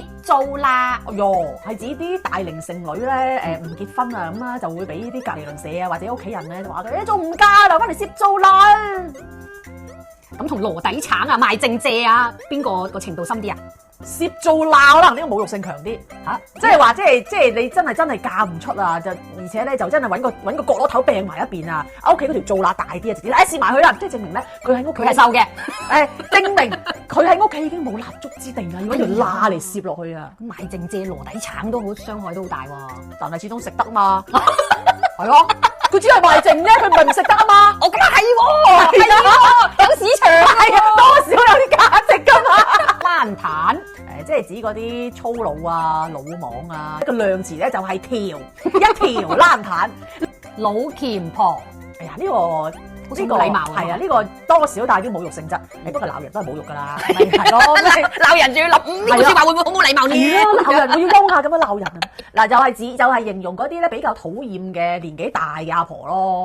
接租啦，喲，係指啲大齡剩女咧，唔結婚啊咁啦，就會俾啲隔離鄰舍啊或者屋企人咧就話佢仲唔嫁啦，翻嚟攝租啦。咁同籮底橙啊、賣剩蔗啊，邊個程度深啲啊？攝租鬧可能呢個侮辱性強啲嚇，即係話即係你真係嫁唔出啊！就而且咧就真係揾個角落頭病埋一邊啊！屋企嗰條租罅大啲啊，直接試埋佢啦，即係證明咧佢喺屋企佢係瘦嘅，證明佢喺屋企已經冇立足之地啦，要揾條罅嚟攝落去啊！咁賣剩蔗、籮底橙都好傷害都好大喎，但係始終食得嘛，係咯，佢只係賣剩啫，佢唔係唔食得啊嘛！哦，咁啊係喎，係喎，有市場係啊，多少有啲價值㗎嘛！爛壇。即係指嗰啲粗魯啊、魯莽啊，一個量詞咧就係條一條爛攤。老虔婆，哎呀呢個好冇禮貌啊係啊，呢個多少帶啲侮辱性質。不過鬧人都係侮辱㗎啦，係咯，鬧人仲要諗呢句説話會唔會好冇禮貌呢？鬧人會要優雅咁樣鬧人。嗱就係形容嗰啲咧比較討厭嘅年紀大嘅阿婆咯。